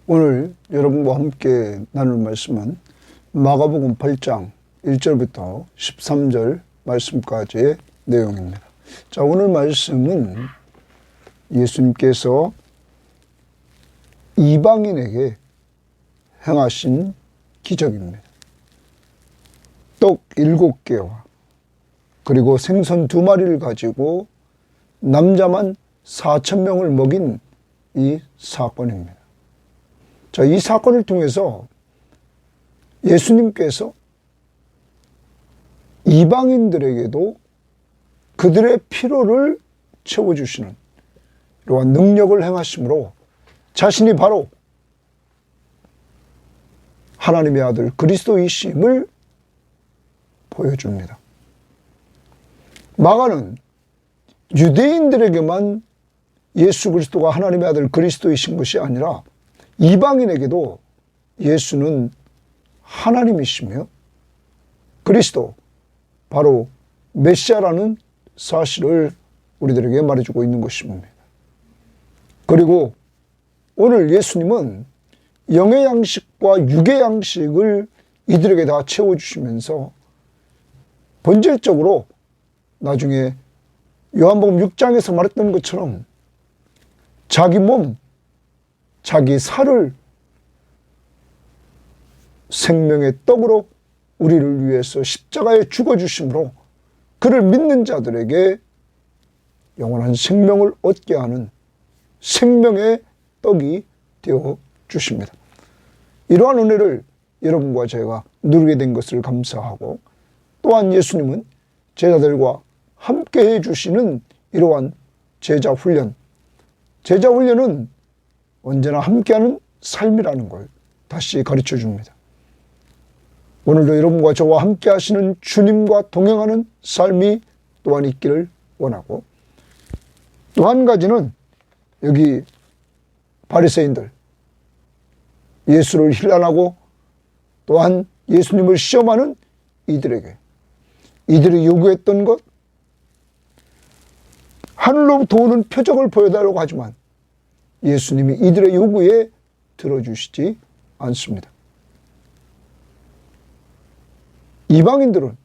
오늘 여러분과 함께 나눌 말씀은 마가복음 8장 1절부터 13절 말씀까지의 내용입니다. 자, 오늘 말씀은 예수님께서 이방인에게 행하신 기적입니다. 떡 7개와 그리고 생선 2마리를 가지고 남자만 4,000명을 먹인 이 사건입니다. 자, 이 사건을 통해서 예수님께서 이방인들에게도 그들의 필요를 채워주시는 이러한 능력을 행하심으로 자신이 바로 하나님의 아들 그리스도이심을 보여줍니다. 마가는 유대인들에게만 예수 그리스도가 하나님의 아들 그리스도이신 것이 아니라 이방인에게도 예수는 하나님이시며 그리스도, 바로 메시아라는 사실을 우리들에게 말해주고 있는 것입니다. 그리고 오늘 예수님은 영의 양식과 육의 양식을 이들에게 다 채워주시면서 본질적으로 나중에 요한복음 6장에서 말했던 것처럼 자기 몸, 자기 살을 생명의 떡으로 우리를 위해서 십자가에 죽어주심으로 그를 믿는 자들에게 영원한 생명을 얻게 하는 생명의 떡이 되어 주십니다. 이러한 은혜를 여러분과 제가 누리게 된 것을 감사하고, 또한 예수님은 제자들과 함께 해주시는 이러한 제자훈련은 언제나 함께하는 삶이라는 걸 다시 가르쳐 줍니다. 오늘도 여러분과 저와 함께 하시는 주님과 동행하는 삶이 또한 있기를 원하고, 또 한 가지는 여기 바리새인들, 예수를 힐난하고 또한 예수님을 시험하는 이들에게 이들이 요구했던 것, 하늘로부터 오는 표적을 보여달라고 하지만 예수님이 이들의 요구에 들어주시지 않습니다. 이방인들은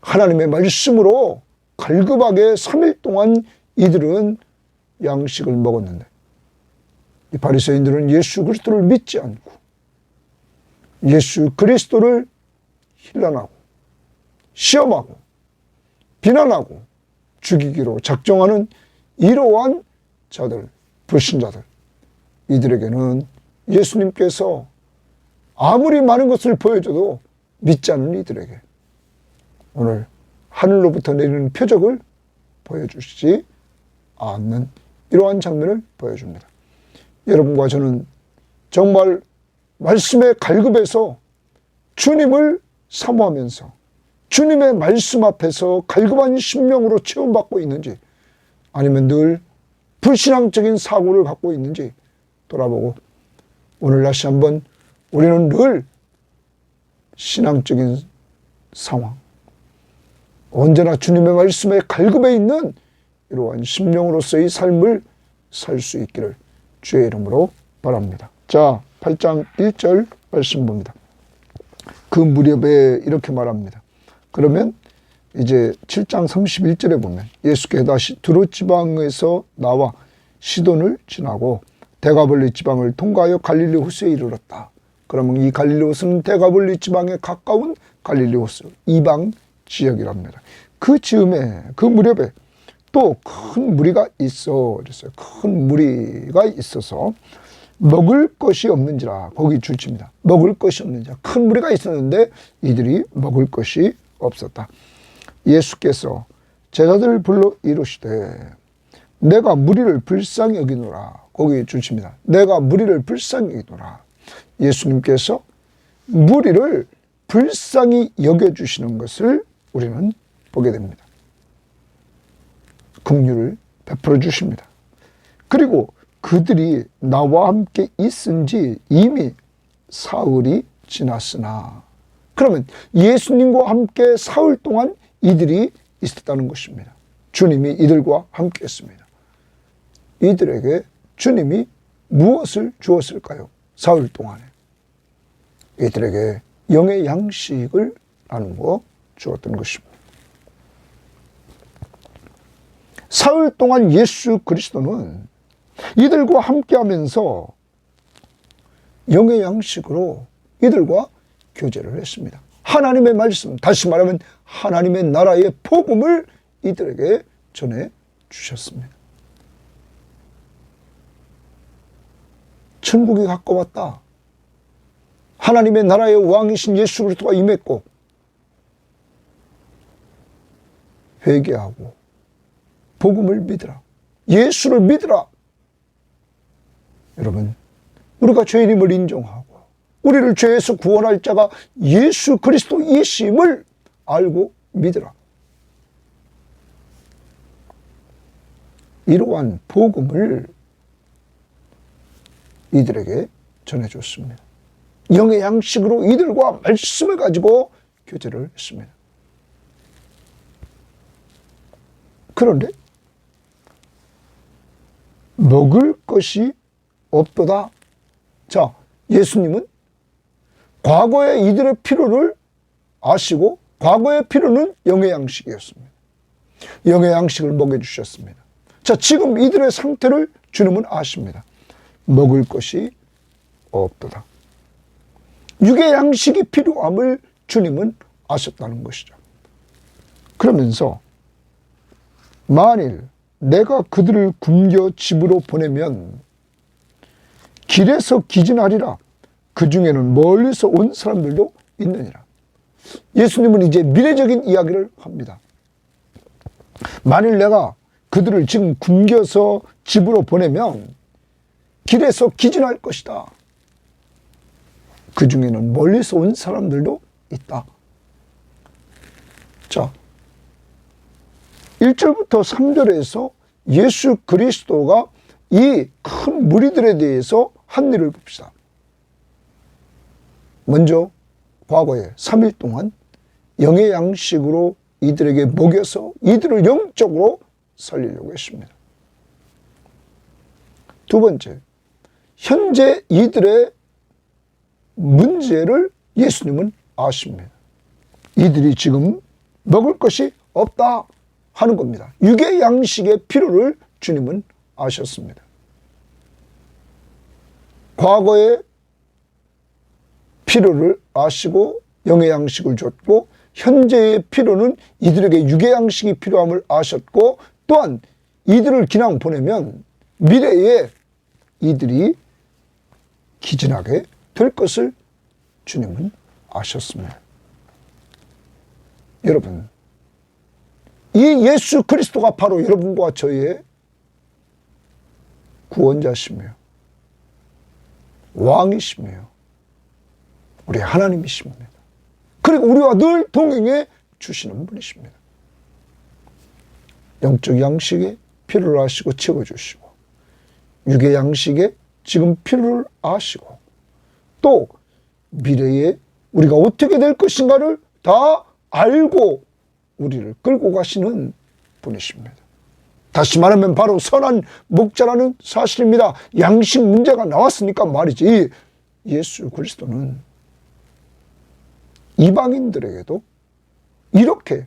하나님의 말씀으로 갈급하게 3일 동안 이들은 양식을 먹었는데, 이 바리새인들은 예수 그리스도를 믿지 않고 예수 그리스도를 힐난하고 시험하고 비난하고 죽이기로 작정하는 이러한 자들, 불신자들, 이들에게는 예수님께서 아무리 많은 것을 보여줘도 믿지 않는 이들에게 오늘 하늘로부터 내리는 표적을 보여주시지 않는 이러한 장면을 보여줍니다. 여러분과 저는 정말 말씀의 갈급에서 주님을 사모하면서 주님의 말씀 앞에서 갈급한 심령으로 체험받고 있는지, 아니면 늘 불신앙적인 사고를 갖고 있는지 돌아보고, 오늘 다시 한번 우리는 늘 신앙적인 상황, 언제나 주님의 말씀에 갈급해 있는 이러한 심령으로서의 삶을 살 수 있기를 주의 이름으로 바랍니다. 자, 8장 1절 말씀 봅니다. 그 무렵에 이렇게 말합니다. 그러면 이제 7장 31절에 보면 예수께서 다시 두로 지방에서 나와 시돈을 지나고 데가볼리 지방을 통과하여 갈릴리 호수에 이르렀다. 그러면 이 갈릴리 호수는 데가볼리 지방에 가까운 갈릴리 호수, 이방 지역이랍니다. 그 즈음에, 그 무렵에 또 큰 무리가 있어 그랬어요. 큰 무리가 있어서 먹을 것이 없는지라. 거기 줄칩니다. 먹을 것이 없는지라. 큰 무리가 있었는데 이들이 먹을 것이 없었다. 예수께서 제자들을 불러 이르시되 내가 무리를 불쌍히 여기노라. 거기 줄칩니다. 내가 무리를 불쌍히 여기노라. 예수님께서 무리를 불쌍히 여겨주시는 것을 우리는 보게 됩니다. 긍휼을 베풀어 주십니다. 그리고 그들이 나와 함께 있은 지 이미 사흘이 지났으나, 그러면 예수님과 함께 사흘 동안 이들이 있었다는 것입니다. 주님이 이들과 함께 했습니다. 이들에게 주님이 무엇을 주었을까요? 사흘 동안에 이들에게 영의 양식을 나누어 주었던 것입니다. 사흘 동안 예수 그리스도는 이들과 함께하면서 영의 양식으로 이들과 교제를 했습니다. 하나님의 말씀, 다시 말하면 하나님의 나라의 복음을 이들에게 전해 주셨습니다. 천국이 가까웠다. 하나님의 나라의 왕이신 예수 그리스도가 임했고 회개하고 복음을 믿으라. 예수를 믿으라. 여러분, 우리가 죄인임을 인정하고 우리를 죄에서 구원할 자가 예수 그리스도이심을 알고 믿으라. 이러한 복음을 이들에게 전해줬습니다. 영의 양식으로 이들과 말씀을 가지고 교제를 했습니다. 그런데 먹을 것이 없도다. 자, 예수님은 과거의 이들의 필요를 아시고 과거의 필요는 영의 양식이었습니다. 영의 양식을 먹여주셨습니다. 자, 지금 이들의 상태를 주님은 아십니다. 먹을 것이 없도다. 육의 양식이 필요함을 주님은 아셨다는 것이죠. 그러면서 만일 내가 그들을 굶겨 집으로 보내면 길에서 기진하리라. 그 중에는 멀리서 온 사람들도 있느니라. 예수님은 이제 미래적인 이야기를 합니다. 만일 내가 그들을 지금 굶겨서 집으로 보내면 길에서 기진할 것이다. 그 중에는 멀리서 온 사람들도 있다. 자, 1절부터 3절에서 예수 그리스도가 이 큰 무리들에 대해서 한 일을 봅시다. 먼저 과거에 3일 동안 영의 양식으로 이들에게 먹여서 이들을 영적으로 살리려고 했습니다. 두 번째, 현재 이들의 문제를 예수님은 아십니다. 이들이 지금 먹을 것이 없다 하는 겁니다. 육의 양식의 필요를 주님은 아셨습니다. 과거의 필요를 아시고 영의 양식을 줬고 현재의 필요는 이들에게 육의 양식이 필요함을 아셨고 또한 이들을 그냥 보내면 미래에 이들이 기진하게 될 것을 주님은 아셨습니다. 여러분, 이 예수 그리스도가 바로 여러분과 저희의 구원자시며 왕이시며 우리 하나님이십니다. 그리고 우리와 늘 동행해 주시는 분이십니다. 영적 양식의 필요를 아시고 채워주시고 육의 양식에 지금 필요를 아시고 또 미래에 우리가 어떻게 될 것인가를 다 알고 우리를 끌고 가시는 분이십니다. 다시 말하면 바로 선한 목자라는 사실입니다. 양식 문제가 나왔으니까 말이지, 예수 그리스도는 이방인들에게도 이렇게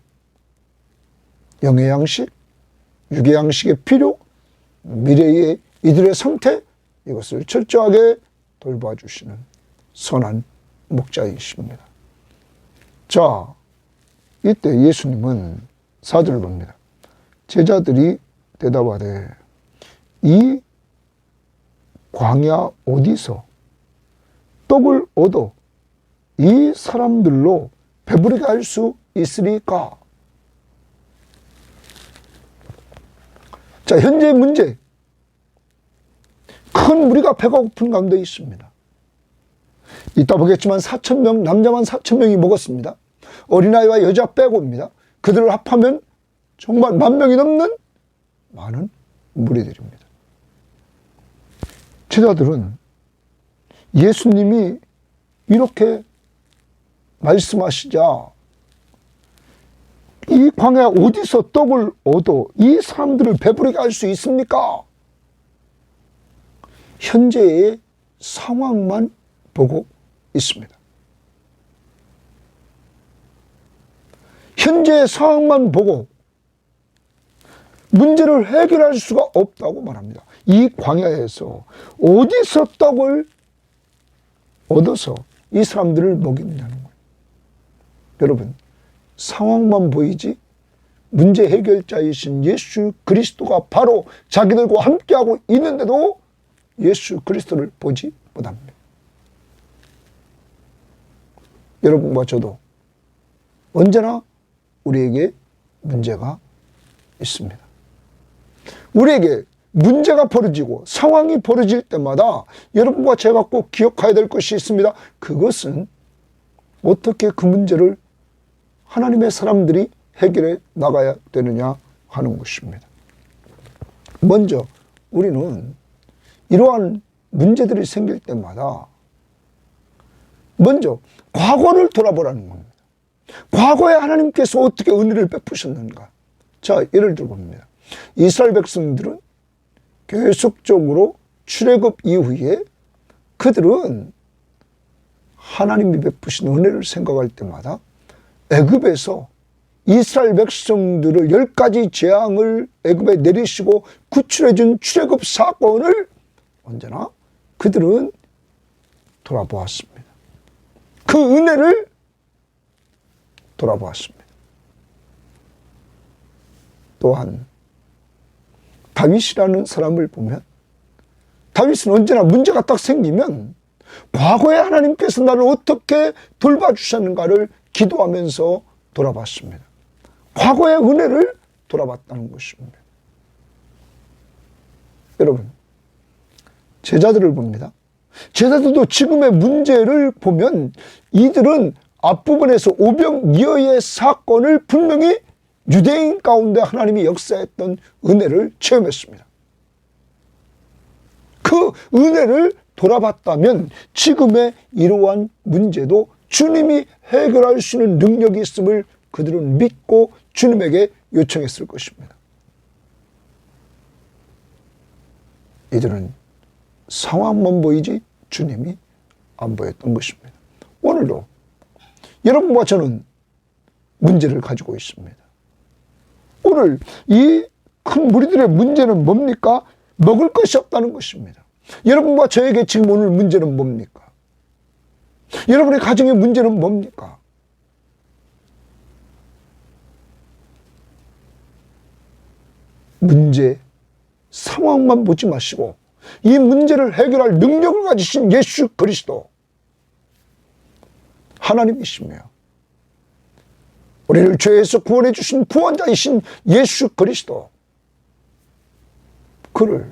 영의 양식, 육의 양식의 필요, 미래의 이들의 상태, 이것을 철저하게 돌봐주시는 선한 목자이십니다. 자, 이때 예수님은 4절을 봅니다. 제자들이 대답하되 이 광야 어디서 떡을 얻어 이 사람들로 배부르게 할 수 있으리까? 자, 현재 문제, 큰 무리가 배가 고픈 가운데 있습니다. 이따 보겠지만 4,000명, 남자만 4,000명이 먹었습니다. 어린아이와 여자 빼고입니다. 그들을 합하면 정말 10,000명이 넘는 많은 무리들입니다. 제자들은 예수님이 이렇게 말씀하시자 이 광야 어디서 떡을 얻어 이 사람들을 배부르게 할 수 있습니까? 현재의 상황만 보고 있습니다. 현재의 상황만 보고 문제를 해결할 수가 없다고 말합니다. 이 광야에서 어디서 떡을 얻어서 이 사람들을 먹이느냐는 거예요. 여러분, 상황만 보이지 문제 해결자이신 예수 그리스도가 바로 자기들과 함께하고 있는데도 예수 그리스도를 보지 못합니다. 여러분과 저도 언제나 우리에게 문제가 있습니다. 우리에게 문제가 벌어지고 상황이 벌어질 때마다 여러분과 제가 꼭 기억해야 될 것이 있습니다. 그것은 어떻게 그 문제를 하나님의 사람들이 해결해 나가야 되느냐 하는 것입니다. 먼저 우리는 이러한 문제들이 생길 때마다 먼저 과거를 돌아보라는 겁니다. 과거에 하나님께서 어떻게 은혜를 베푸셨는가. 자, 예를 들어 봅니다. 이스라엘 백성들은 계속적으로 출애굽 이후에 그들은 하나님이 베푸신 은혜를 생각할 때마다 애굽에서 이스라엘 백성들을 10가지 재앙을 애굽에 내리시고 구출해 준 출애굽 사건을 언제나 그들은 돌아보았습니다. 그 은혜를 돌아보았습니다. 또한 다윗이라는 사람을 보면 다윗은 언제나 문제가 딱 생기면 과거에 하나님께서 나를 어떻게 돌봐주셨는가를 기도하면서 돌아봤습니다. 과거의 은혜를 돌아봤다는 것입니다. 여러분, 제자들을 봅니다. 제자들도 지금의 문제를 보면 이들은 앞부분에서 오병이어의 사건을 분명히 유대인 가운데 하나님이 역사했던 은혜를 체험했습니다. 그 은혜를 돌아봤다면 지금의 이러한 문제도 주님이 해결할 수 있는 능력이 있음을 그들은 믿고 주님에게 요청했을 것입니다. 이들은 상황만 보이지 주님이 안 보였던 것입니다. 오늘도 여러분과 저는 문제를 가지고 있습니다. 오늘 이 큰 무리들의 문제는 뭡니까? 먹을 것이 없다는 것입니다. 여러분과 저에게 지금 오늘 문제는 뭡니까? 여러분의 가정의 문제는 뭡니까? 문제, 상황만 보지 마시고 이 문제를 해결할 능력을 가지신 예수 그리스도 하나님이시며 우리를 죄에서 구원해 주신 구원자이신 예수 그리스도 그를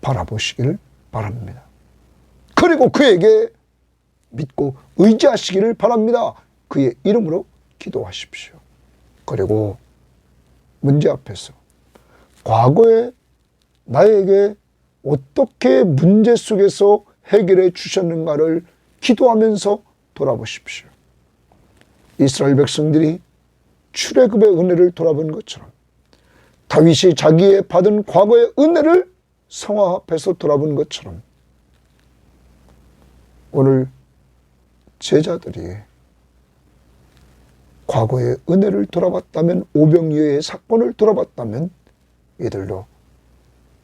바라보시기를 바랍니다. 그리고 그에게 믿고 의지하시기를 바랍니다. 그의 이름으로 기도하십시오. 그리고 문제 앞에서 과거에 나에게 어떻게 문제 속에서 해결해 주셨는가를 기도하면서 돌아보십시오. 이스라엘 백성들이 출애굽의 은혜를 돌아본 것처럼 다윗이 자기의 받은 과거의 은혜를 상황 앞에서 돌아본 것처럼 오늘 제자들이 과거의 은혜를 돌아봤다면, 오병이어의 사건을 돌아봤다면 이들도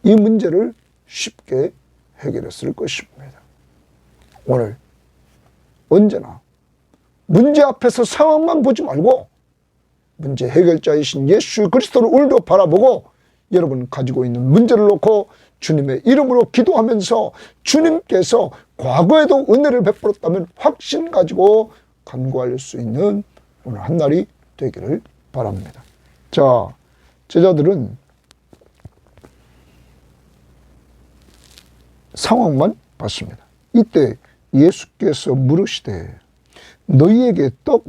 이 문제를 쉽게 해결했을 것입니다. 오늘 언제나 문제 앞에서 상황만 보지 말고 문제 해결자이신 예수 그리스도를 오늘도 바라보고 여러분 가지고 있는 문제를 놓고 주님의 이름으로 기도하면서 주님께서 과거에도 은혜를 베풀었다면 확신 가지고 간구할 수 있는 오늘 한날이 되기를 바랍니다. 자, 제자들은 상황만 봤습니다. 이때 예수께서 물으시되 너희에게 떡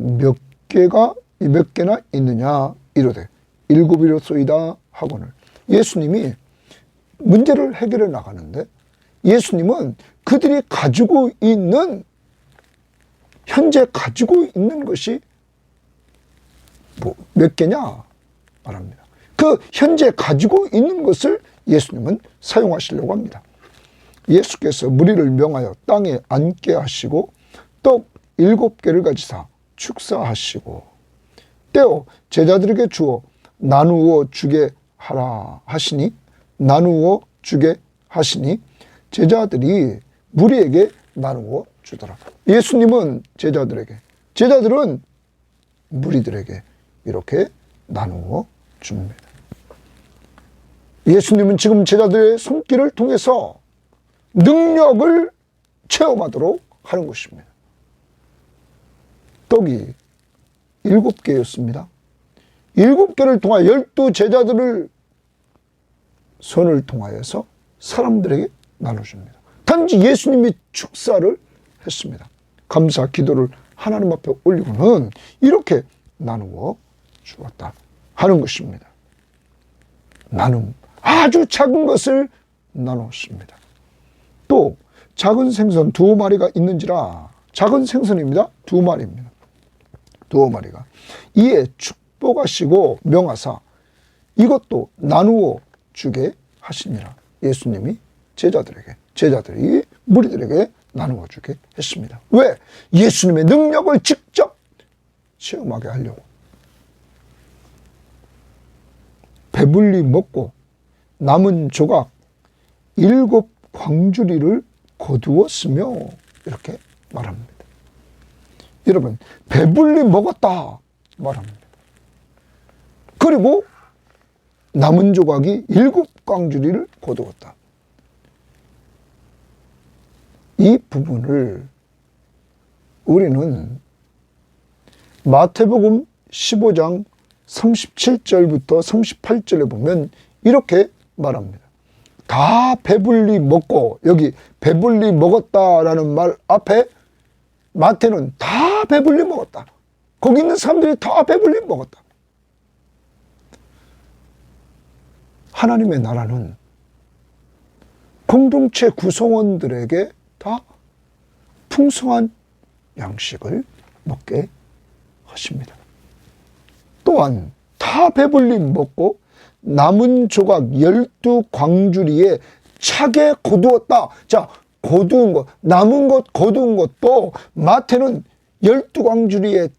몇 개나 있느냐 이르되 7이로소이다 하거늘. 예수님이 문제를 해결해 나가는데 예수님은 그들이 가지고 있는 현재 가지고 있는 것이 몇 개냐 말합니다. 그 현재 가지고 있는 것을 예수님은 사용하시려고 합니다. 예수께서 무리를 명하여 땅에 앉게 하시고 떡 7개를 가지사 축사하시고 떼어 제자들에게 주어 나누어 주게 하라 하시니 나누어 주게 하시니 제자들이 무리에게 나누어 주더라. 예수님은 제자들에게, 제자들은 무리들에게 이렇게 나누어 줍니다. 예수님은 지금 제자들의 손길을 통해서 능력을 체험하도록 하는 것입니다. 떡이 7개였습니다. 7개를 통하여 12제자들을 손을 통하여서 사람들에게 나눠줍니다. 단지 예수님이 축사를 했습니다. 감사 기도를 하나님 앞에 올리고는 이렇게 나누어 주었다 하는 것입니다. 나눔, 아주 작은 것을 나눴습니다. 또 작은 생선 2마리가 있는지라, 작은 생선입니다. 2마리입니다. 2마리가 이에 축복하시고 명하사 이것도 나누어 주게 하시니라. 예수님이 제자들이 무리들에게 나누어 주게 했습니다. 왜? 예수님의 능력을 직접 체험하게 하려고. 배불리 먹고 남은 조각 7 광주리를 거두었으며 이렇게 말합니다. 여러분, 배불리 먹었다 말합니다. 그리고 남은 조각이 7 광주리를 거두었다. 이 부분을 우리는 마태복음 15장 37절부터 38절에 보면 이렇게 말합니다. 다 배불리 먹고, 여기 배불리 먹었다라는 말 앞에 마태는 다 배불리 먹었다. 거기 있는 사람들이 다 배불리 먹었다. 하나님의 나라는 공동체 구성원들에게 다 풍성한 양식을 먹게 하십니다. 또한 다 배불리 먹고 남은 조각 12광주리에 차게 거두었다. 자, 거두은 것, 남은 것, 거두은 것도 마태는 12광주리에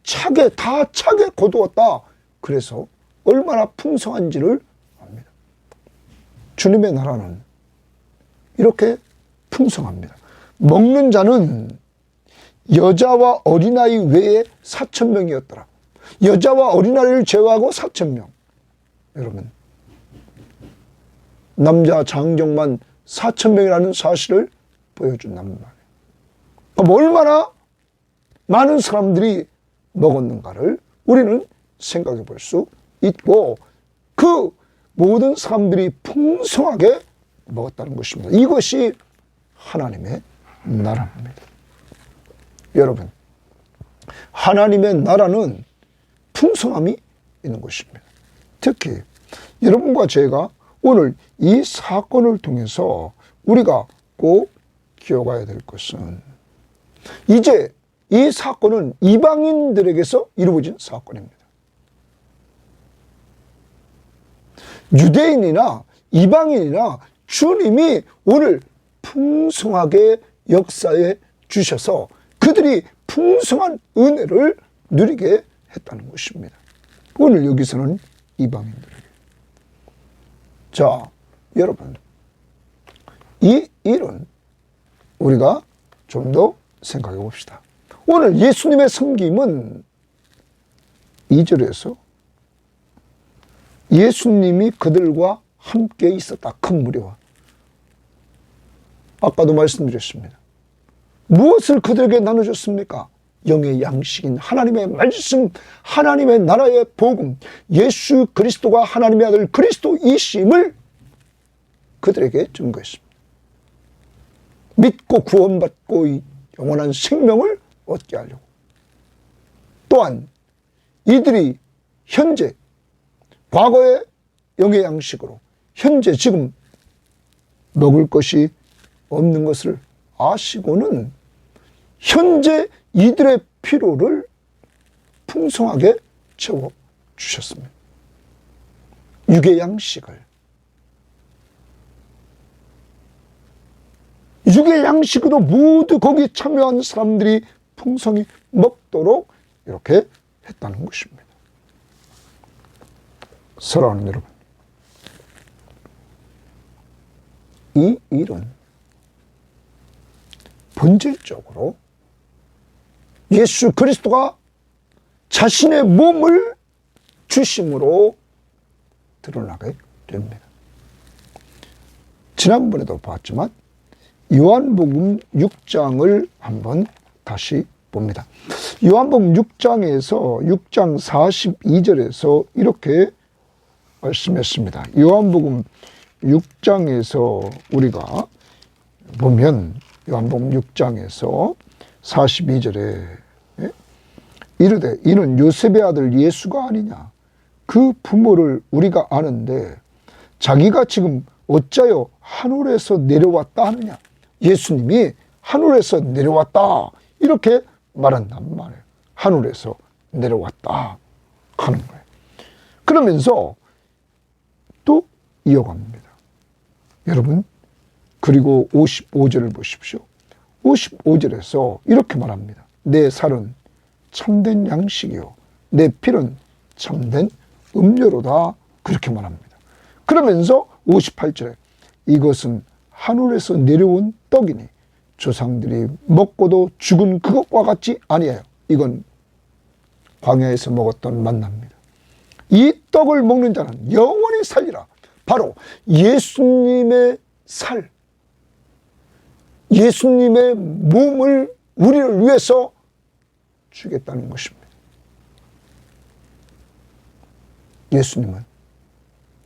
다 차게 거두었다. 그래서 얼마나 풍성한지를 압니다. 주님의 나라는 이렇게 풍성합니다. 먹는 자는 여자와 어린아이 외에 4,000명이었더라. 여자와 어린아이를 제외하고 4,000명. 여러분, 남자 장정만 4,000명이라는 사실을 보여준단 말이에요. 그럼 얼마나 많은 사람들이 먹었는가를 우리는 생각해 볼 수 있고, 그 모든 사람들이 풍성하게 먹었다는 것입니다. 이것이 하나님의 나라입니다. 여러분, 하나님의 나라는 풍성함이 있는 것입니다. 특히 여러분과 제가 오늘 이 사건을 통해서 우리가 꼭 기억해야 될 것은, 이제 이 사건은 이방인들에게서 이루어진 사건입니다. 유대인이나 이방인이나 주님이 오늘 풍성하게 역사해 주셔서 그들이 풍성한 은혜를 누리게 했다는 것입니다. 오늘 여기서는 이방인들에게. 자, 여러분, 이 일은 우리가 좀 더 생각해 봅시다. 오늘 예수님의 섬김은 2절에서 예수님이 그들과 함께 있었다. 큰 무리와. 아까도 말씀드렸습니다. 무엇을 그들에게 나눠줬습니까? 영의 양식인 하나님의 말씀, 하나님의 나라의 복음, 예수 그리스도가 하나님의 아들 그리스도이심을 그들에게 증거했습니다. 믿고 구원받고 영원한 생명을 얻게 하려고. 또한 이들이 현재, 과거의 영의 양식으로 현재 지금 먹을 것이 없는 것을 아시고는 현재 이들의 필요를 풍성하게 채워주셨습니다. 육의 양식을. 육의 양식으로 모두 거기에 참여한 사람들이 풍성히 먹도록 이렇게 했다는 것입니다. 사랑하는 여러분, 이 일은 본질적으로 예수 그리스도가 자신의 몸을 주심으로 드러나게 됩니다. 지난번에도 봤지만 요한복음 6장을 한번 다시 봅니다. 요한복음 6장에서 6장 42절에서 이렇게 말씀했습니다. 요한복음 6장에서 우리가 보면 요한복음 6장에서 42절에 이르되 이는 요셉의 아들 예수가 아니냐. 그 부모를 우리가 아는데 자기가 지금 어찌하여 하늘에서 내려왔다 하느냐. 예수님이 하늘에서 내려왔다 이렇게 말한단 말이에요. 하늘에서 내려왔다 하는 거예요. 그러면서 또 이어갑니다. 여러분, 그리고 55절을 보십시오. 55절에서 이렇게 말합니다. 내 살은 참된 양식이요 내 피는 참된 음료로다 그렇게 말합니다. 그러면서 58절에 이것은 하늘에서 내려온 떡이니 조상들이 먹고도 죽은 그것과 같지 아니에요. 이건 광야에서 먹었던 만나입니다. 이 떡을 먹는 자는 영원히 살리라. 바로 예수님의 살, 예수님의 몸을 우리를 위해서 주겠다는 것입니다. 예수님은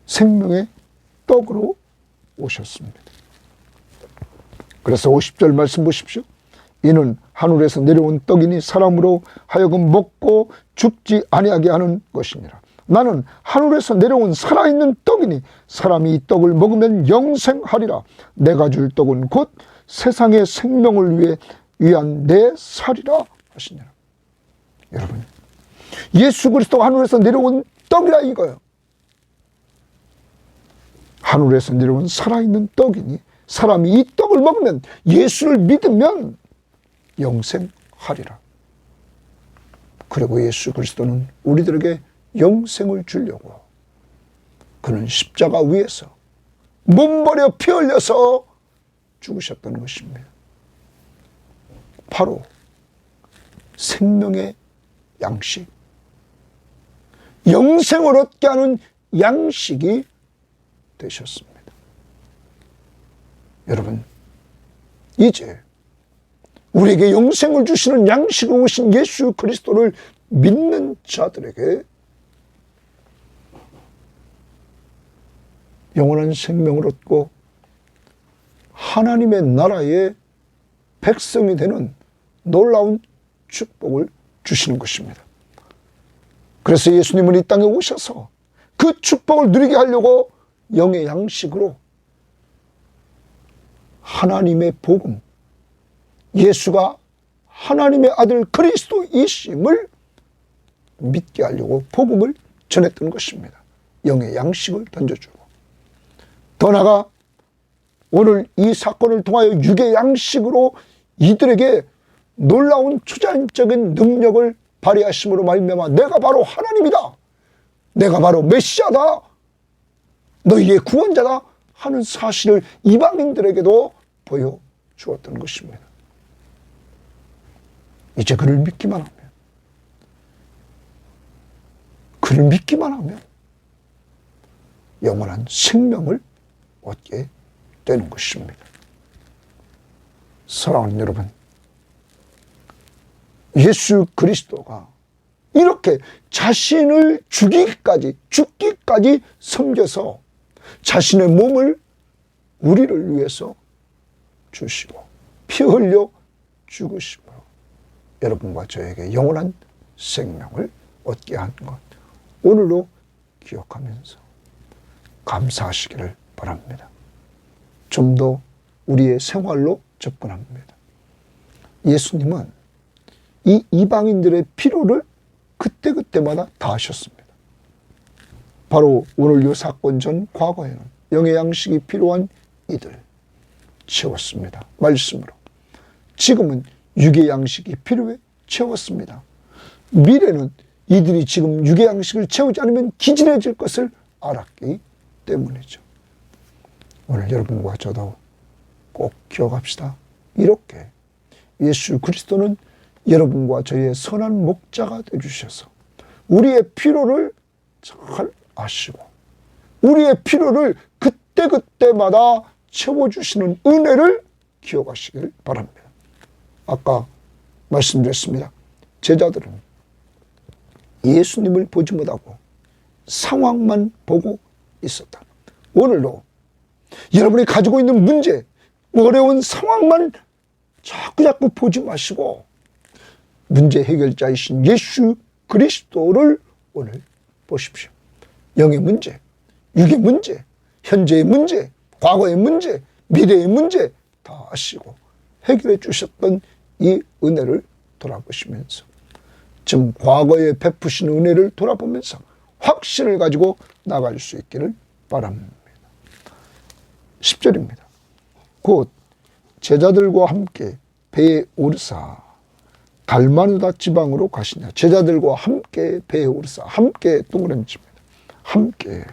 생명의 떡으로 오셨습니다. 그래서 50절 말씀 보십시오. 이는 하늘에서 내려온 떡이니 사람으로 하여금 먹고 죽지 아니하게 하는 것이니라. 나는 하늘에서 내려온 살아있는 떡이니 사람이 이 떡을 먹으면 영생하리라. 내가 줄 떡은 곧 세상의 생명을 위한 내 살이라 하시니라. 여러분, 예수 그리스도가 하늘에서 내려온 떡이라 이거예요. 하늘에서 내려온 살아있는 떡이니 사람이 이 떡을 먹으면, 예수를 믿으면 영생하리라. 그리고 예수 그리스도는 우리들에게 영생을 주려고 그는 십자가 위에서 몸버려 피 흘려서 죽으셨다는 것입니다. 바로 생명의 양식, 영생을 얻게 하는 양식이 되셨습니다. 여러분, 이제 우리에게 영생을 주시는 양식으로 오신 예수 그리스도를 믿는 자들에게 영원한 생명을 얻고 하나님의 나라의 백성이 되는 놀라운 축복을 주시는 것입니다. 그래서 예수님은 이 땅에 오셔서 그 축복을 누리게 하려고 영의 양식으로 하나님의 복음, 예수가 하나님의 아들 그리스도이심을 믿게 하려고 복음을 전했던 것입니다. 영의 양식을 던져주고, 더 나아가 오늘 이 사건을 통하여 육의 양식으로 이들에게 놀라운 초자연적인 능력을 발휘하심으로 말미암아 내가 바로 하나님이다, 내가 바로 메시아다, 너희의 구원자다 하는 사실을 이방인들에게도 보여주었던 것입니다. 이제 그를 믿기만 하면 영원한 생명을 얻게 되는 것입니다. 사랑하는 여러분, 예수 그리스도가 이렇게 자신을 죽기까지 섬겨서 자신의 몸을 우리를 위해서 주시고 피 흘려 죽으시고 여러분과 저에게 영원한 생명을 얻게 한 것, 오늘도 기억하면서 감사하시기를 바랍니다. 좀 더 우리의 생활로 접근합니다. 예수님은 이 이방인들의 필요를 그때그때마다 다 하셨습니다. 바로 오늘 이 사건 전 과거에는 영의 양식이 필요한 이들, 채웠습니다. 말씀으로. 지금은 육의 양식이 필요해 채웠습니다. 미래는 이들이 지금 육의 양식을 채우지 않으면 기진해질 것을 알았기 때문이죠. 오늘 여러분과 저도 꼭 기억합시다. 이렇게 예수 그리스도는 여러분과 저의 선한 목자가 되어주셔서 우리의 필요를 잘 아시고 우리의 필요를 그때그때마다 채워주시는 은혜를 기억하시길 바랍니다. 아까 말씀드렸습니다. 제자들은 예수님을 보지 못하고 상황만 보고 있었다. 오늘도 여러분이 가지고 있는 문제, 어려운 상황만 자꾸 보지 마시고 문제 해결자이신 예수 그리스도를 오늘 보십시오. 영의 문제, 육의 문제, 현재의 문제, 과거의 문제, 미래의 문제 다 아시고 해결해 주셨던 이 은혜를 돌아보시면서 지금 과거에 베푸신 은혜를 돌아보면서 확신을 가지고 나갈 수 있기를 바랍니다. 10절입니다. 곧 제자들과 함께 배에 오르사 달마누다 지방으로 가시냐. 제자들과 함께 배에 오르사. 함께 동그라미입니다. 함께.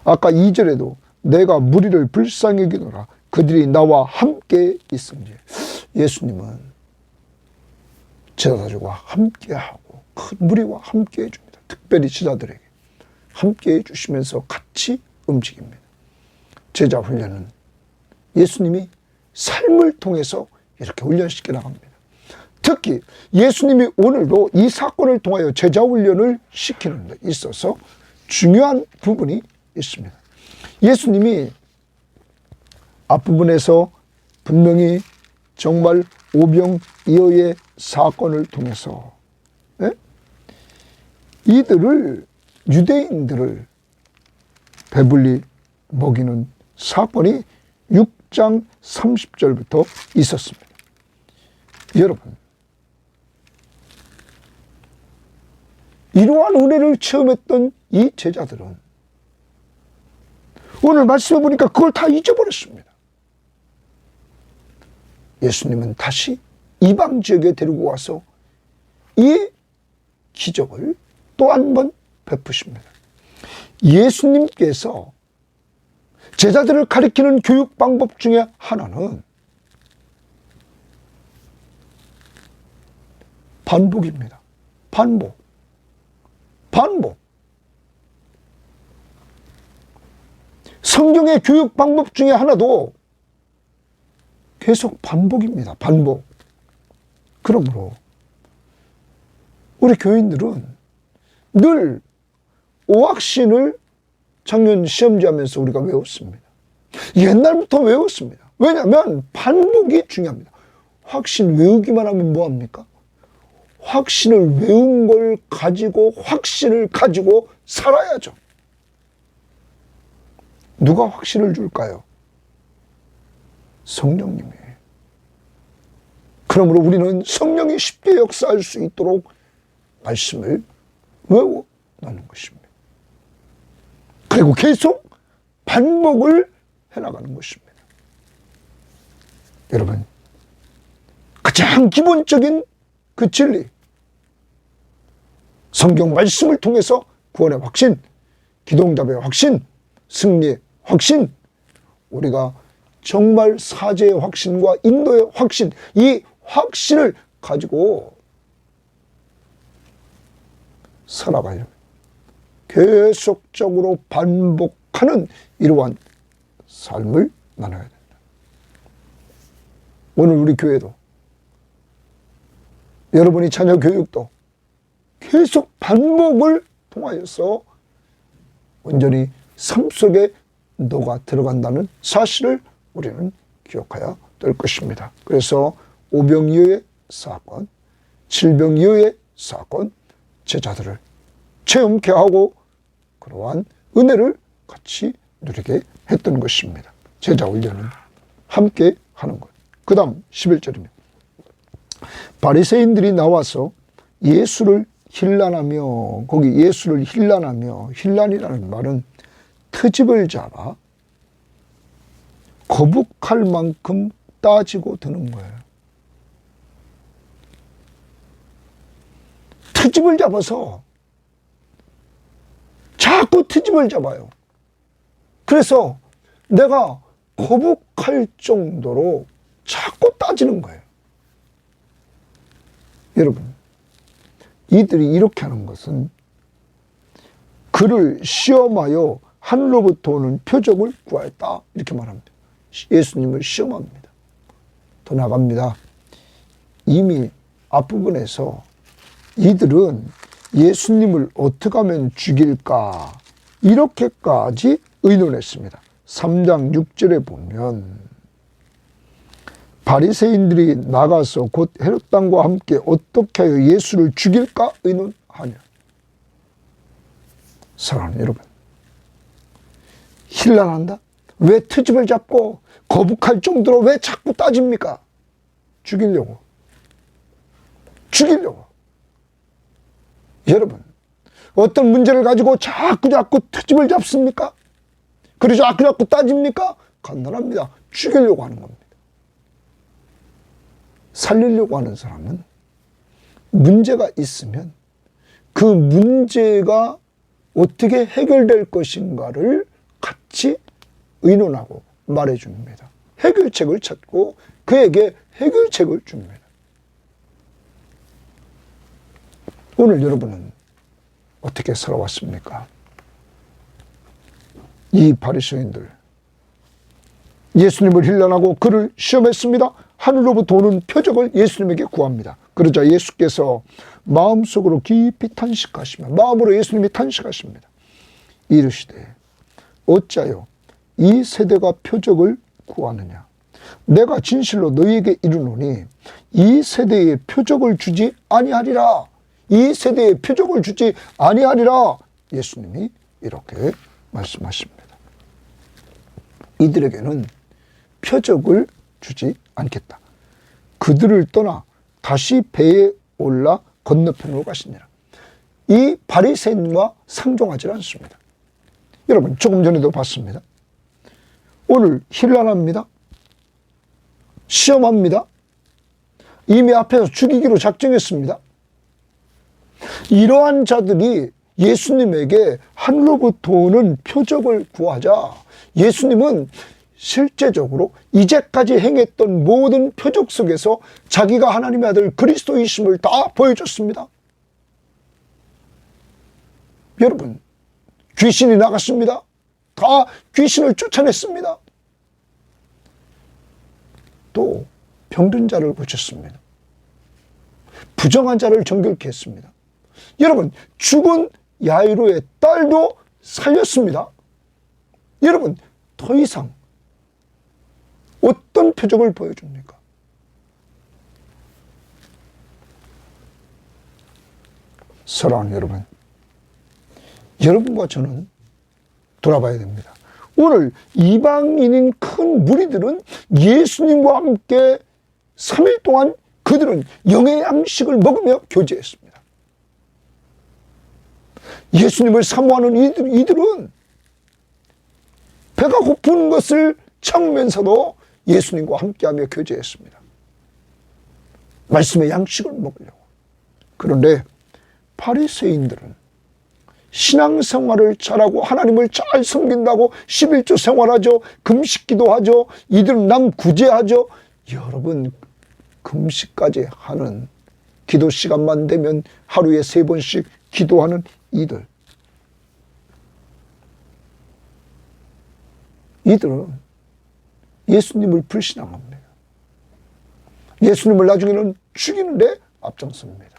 아까 2절에도 내가 무리를 불쌍히 여기노라. 그들이 나와 함께 있음니. 예수님은 제자들과 함께하고 큰 무리와 함께 해줍니다. 특별히 제자들에게 함께 해주시면서 같이 움직입니다. 제자 훈련은 예수님이 삶을 통해서 이렇게 훈련시켜 나갑니다. 특히 예수님이 오늘도 이 사건을 통하여 제자 훈련을 시키는 데 있어서 중요한 부분이 있습니다. 예수님이 앞부분에서 분명히 정말 오병이어의 사건을 통해서 이들을 유대인들을 배불리 먹이는 사건이 6장 30절부터 있었습니다. 여러분, 이러한 은혜를 체험했던 이 제자들은 오늘 말씀해 보니까 그걸 다 잊어버렸습니다. 예수님은 다시 이방 지역에 데리고 와서 이 기적을 또 한 번 베푸십니다. 예수님께서 제자들을 가리키는 교육 방법 중에 하나는 반복입니다. 반복. 성경의 교육 방법 중에 하나도 계속 반복입니다. 반복. 그러므로 우리 교인들은 늘 오학신을 작년 시험지 하면서 우리가 외웠습니다. 옛날부터 외웠습니다. 왜냐하면 반복이 중요합니다. 확신 외우기만 하면 뭐합니까? 확신을 외운 걸 가지고 확신을 가지고 살아야죠. 누가 확신을 줄까요? 성령님이. 그러므로 우리는 성령이 쉽게 역사할 수 있도록 말씀을 외워나는 것입니다. 그리고 계속 반복을 해나가는 것입니다. 여러분, 가장 기본적인 그 진리, 성경 말씀을 통해서 구원의 확신, 기도응답의 확신, 승리의 확신, 우리가 정말 사죄의 확신과 인도의 확신, 이 확신을 가지고 살아가려면 계속적으로 반복하는 이러한 삶을 나눠야 된다. 오늘 우리 교회도 여러분이 자녀 교육도 계속 반복을 통하여서 온전히 삶 속에 녹아 들어간다는 사실을 우리는 기억해야 될 것입니다. 그래서 오병이어의 사건, 칠병이어의 사건, 제자들을 체험케 하고 그러한 은혜를 같이 누리게 했던 것입니다. 제자 훈련은 함께 하는 것. 그 다음 11절입니다. 바리새인들이 나와서 예수를 힐난하며, 거기 예수를 힐난하며, 힐난이라는 말은 트집을 잡아 거북할 만큼 따지고 드는 거예요. 트집을 잡아서 자꾸 트집을 잡아요. 그래서 내가 거북할 정도로 자꾸 따지는 거예요. 여러분, 이들이 이렇게 하는 것은 그를 시험하여 하늘로부터 오는 표적을 구하였다, 이렇게 말합니다. 예수님을 시험합니다. 더 나갑니다. 이미 앞부분에서 이들은 예수님을 어떻게 하면 죽일까, 이렇게까지 의논했습니다. 3장 6절에 보면 바리새인들이 나가서 곧 헤롯 왕과 함께 어떻게 하여 예수를 죽일까 의논하냐. 사랑하는 여러분, 힐난한다? 왜 트집을 잡고 거북할 정도로 왜 자꾸 따집니까? 죽이려고. 여러분, 어떤 문제를 가지고 자꾸 트집을 잡습니까? 그리고 자꾸 따집니까? 간단합니다. 죽이려고 하는 겁니다. 살리려고 하는 사람은 문제가 있으면 그 문제가 어떻게 해결될 것인가를 같이 의논하고 말해줍니다. 해결책을 찾고 그에게 해결책을 줍니다. 오늘 여러분은 어떻게 살아왔습니까? 이 바리새인들, 예수님을 힐난하고 그를 시험했습니다. 하늘로부터 오는 표적을 예수님에게 구합니다. 그러자 예수께서 마음속으로 깊이 탄식하시며, 마음으로 예수님이 탄식하십니다. 이르시되 어찌하여 이 세대가 표적을 구하느냐. 내가 진실로 너희에게 이르노니 이 세대에 표적을 주지 아니하리라. 이 세대에 표적을 주지 아니하리라. 예수님이 이렇게 말씀하십니다. 이들에게는 표적을 주지 않겠다. 그들을 떠나 다시 배에 올라 건너편으로 가시니라. 이 바리새인과 상종하지 않습니다. 여러분, 조금 전에도 봤습니다. 오늘 힐난합니다. 시험합니다. 이미 앞에서 죽이기로 작정했습니다. 이러한 자들이 예수님에게 하늘로부터 오는 표적을 구하자 예수님은 실제적으로 이제까지 행했던 모든 표적 속에서 자기가 하나님의 아들 그리스도이심을 다 보여줬습니다. 여러분, 귀신이 나갔습니다. 다 귀신을 쫓아냈습니다. 또 병든 자를 고쳤습니다. 부정한 자를 정결케 했습니다. 여러분, 죽은 야이로의 딸도 살렸습니다. 여러분, 더 이상 어떤 표적을 보여줍니까? 사랑하는 여러분, 여러분과 저는 돌아봐야 됩니다. 오늘 이방인인 큰 무리들은 예수님과 함께 3일 동안 그들은 영의 양식을 먹으며 교제했습니다. 예수님을 사모하는 이들은 배가 고픈 것을 참으면서도 예수님과 함께하며 교제했습니다. 말씀의 양식을 먹으려고. 그런데 바리새인들은 신앙생활을 잘하고 하나님을 잘 섬긴다고 11조 생활하죠. 금식기도 하죠. 이들은 남 구제하죠. 여러분, 금식까지 하는, 기도 시간만 되면 하루에 3번씩 기도하는 이들은 예수님을 불신앙합니다. 예수님을 나중에는 죽이는데 앞장섭니다.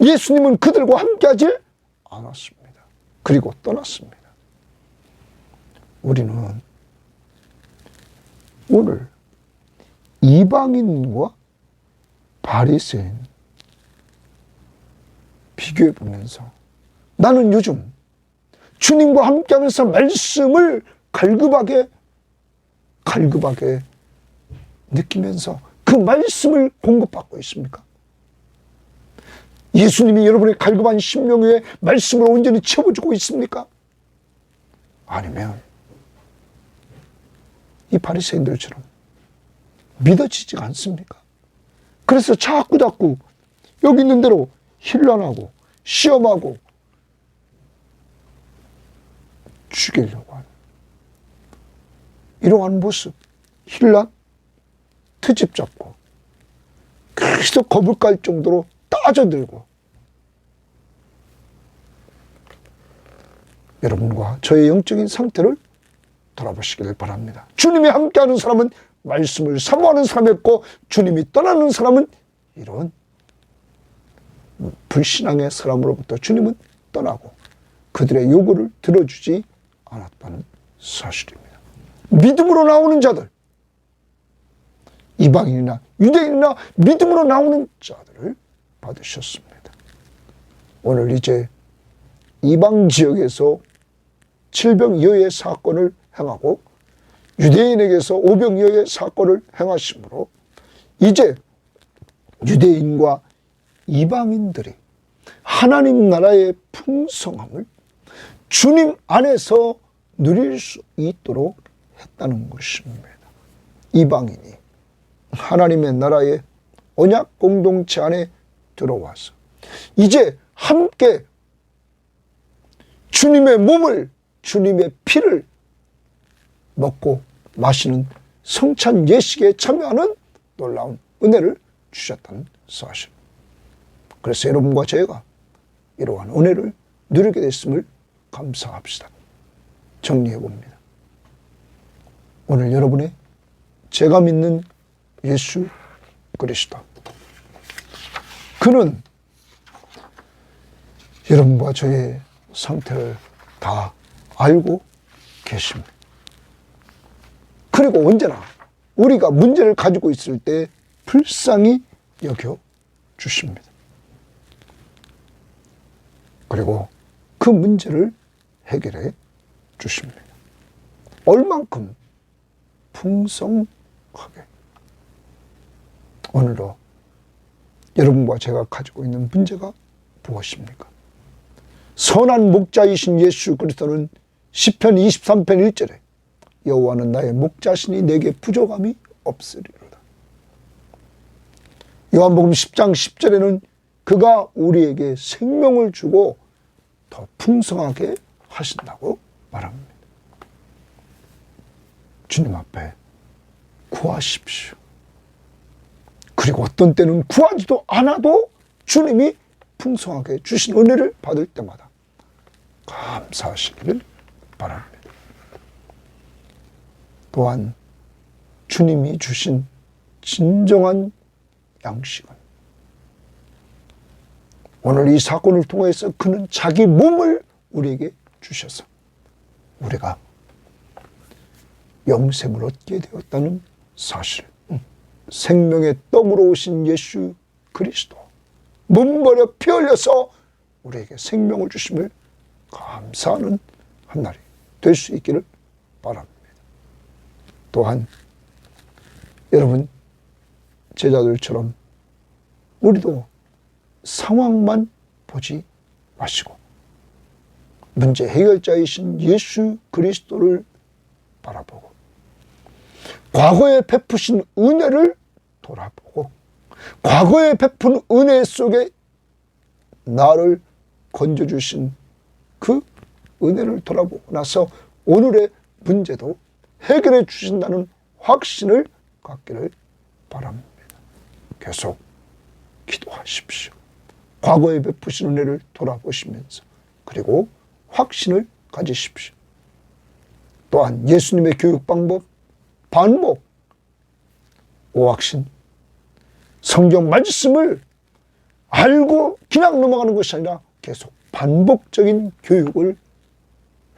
예수님은 그들과 함께하지 않았습니다. 그리고 떠났습니다. 우리는 오늘 이방인과 바리새인 비교해 보면서 나는 요즘 주님과 함께하면서 말씀을 갈급하게 느끼면서 그 말씀을 공급받고 있습니까? 예수님이 여러분의 갈급한 심령 위에 말씀을 온전히 채워주고 있습니까? 아니면 이 바리새인들처럼 믿어지지가 않습니까? 그래서 자꾸 여기 있는 대로 힐난하고 시험하고 죽이려고 하는 이러한 모습, 힐난, 트집 잡고 계속 겁을 깔 정도로 따져들고 여러분과 저의 영적인 상태를 돌아보시길 바랍니다. 주님이 함께하는 사람은 말씀을 사모하는 사람이었고 주님이 떠나는 사람은 이런 불신앙의 사람으로부터 주님은 떠나고 그들의 요구를 들어주지 않았다는 사실입니다. 믿음으로 나오는 자들, 이방인이나 유대인이나 믿음으로 나오는 자들을 받으셨습니다. 오늘 이제 이방 지역에서 칠병이어의 사건을 행하고 유대인에게서 오병이어의 사건을 행하심으로 이제 유대인과 이방인들이 하나님 나라의 풍성함을 주님 안에서 누릴 수 있도록 했다는 것입니다. 이방인이 하나님의 나라의 언약 공동체 안에 들어와서 이제 함께 주님의 몸을, 주님의 피를 먹고 마시는 성찬 예식에 참여하는 놀라운 은혜를 주셨다는 사실. 그래서 여러분과 제가 이러한 은혜를 누리게 됐음을 감사합시다. 정리해 봅니다. 오늘 여러분의 제가 믿는 예수 그리스도, 그는 여러분과 저의 상태를 다 알고 계십니다. 그리고 언제나 우리가 문제를 가지고 있을 때 불쌍히 여겨 주십니다. 그리고 그 문제를 해결해 주십니다. 얼만큼 풍성하게. 오늘도 여러분과 제가 가지고 있는 문제가 무엇입니까? 선한 목자이신 예수 그리스도는 시편 23편 1절에 여호와는 나의 목자시니 내게 부족함이 없으리로다. 요한복음 10장 10절에는 그가 우리에게 생명을 주고 더 풍성하게 하신다고 말합니다. 주님 앞에 구하십시오. 그리고 어떤 때는 구하지도 않아도 주님이 풍성하게 주신 은혜를 받을 때마다 감사하시기를 바랍니다. 또한 주님이 주신 진정한 양식은 오늘 이 사건을 통해서 그는 자기 몸을 우리에게 주셔서 우리가 영생을 얻게 되었다는 사실. 생명의 떡으로 오신 예수 그리스도, 몸 버려 피 흘려서 우리에게 생명을 주심을 감사하는 한날이 될 수 있기를 바랍니다. 또한 여러분 제자들처럼 우리도 상황만 보지 마시고 문제 해결자이신 예수 그리스도를 바라보고 과거에 베푸신 은혜를 돌아보고 과거에 베푼 은혜 속에 나를 건져주신 그 은혜를 돌아보고 나서 오늘의 문제도 해결해 주신다는 확신을 갖기를 바랍니다. 계속 기도하십시오. 과거에 베푸신 은혜를 돌아보시면서 그리고 확신을 가지십시오. 또한 예수님의 교육 방법, 반복, 오확신, 성경 말씀을 알고 그냥 넘어가는 것이 아니라 계속 반복적인 교육을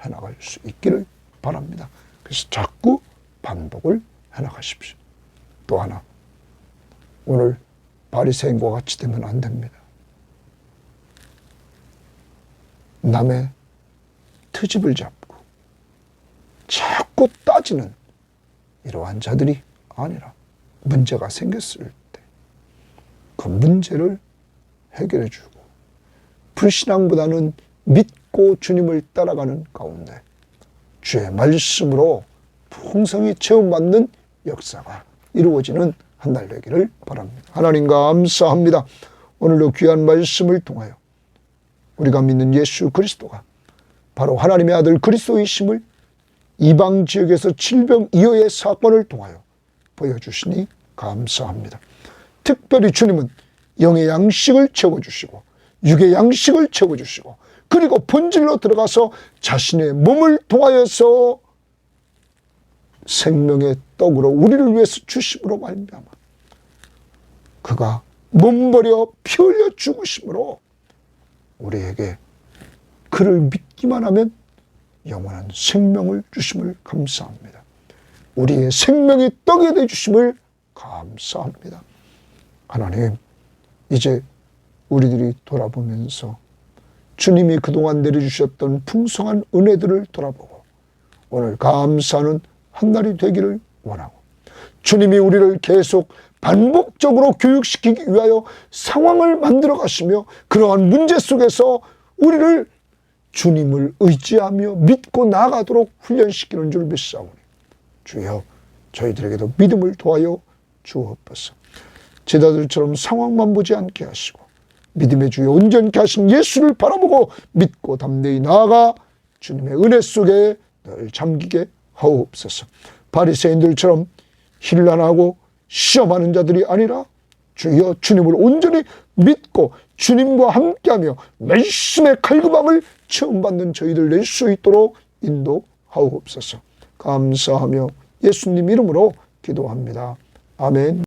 해나갈 수 있기를 바랍니다. 그래서 자꾸 반복을 해나가십시오. 또 하나, 오늘 바리새인과 같이 되면 안 됩니다. 남의 트집을 잡고 자꾸 따지는 이러한 자들이 아니라 문제가 생겼을 때 그 문제를 해결해 주고 불신앙보다는 믿고 주님을 따라가는 가운데 주의 말씀으로 풍성히 체험받는 역사가 이루어지는 한 날 되기를 바랍니다. 하나님 감사합니다. 오늘도 귀한 말씀을 통하여 우리가 믿는 예수 그리스도가 바로 하나님의 아들 그리스도이심을 이방 지역에서 질병 이어의 사건을 통하여 보여주시니 감사합니다. 특별히 주님은 영의 양식을 채워주시고 육의 양식을 채워주시고 그리고 본질로 들어가서 자신의 몸을 통하여서 생명의 떡으로 우리를 위해서 주심으로 말미암아 그가 몸버려 피 흘려 죽으심으로 우리에게 그를 믿기만 하면 영원한 생명을 주심을 감사합니다. 우리의 생명이 떡이 되어 주심을 감사합니다. 하나님, 이제 우리들이 돌아보면서 주님이 그동안 내려주셨던 풍성한 은혜들을 돌아보고 오늘 감사하는 한 날이 되기를 원하고 주님이 우리를 계속 반복적으로 교육시키기 위하여 상황을 만들어 가시며 그러한 문제 속에서 우리를 주님을 의지하며 믿고 나아가도록 훈련시키는 줄 믿사오니 주여 저희들에게도 믿음을 도하여 주옵소서. 제자들처럼 상황만 보지 않게 하시고 믿음의 주여 온전케 하신 예수를 바라보고 믿고 담대히 나아가 주님의 은혜 속에 늘 잠기게 하옵소서. 바리새인들처럼 힐난하고 시험하는 자들이 아니라 주여 주님을 온전히 믿고 주님과 함께하며 말씀의 갈급함을 체험받는 저희들 될 수 있도록 인도하옵소서. 감사하며 예수님 이름으로 기도합니다. 아멘.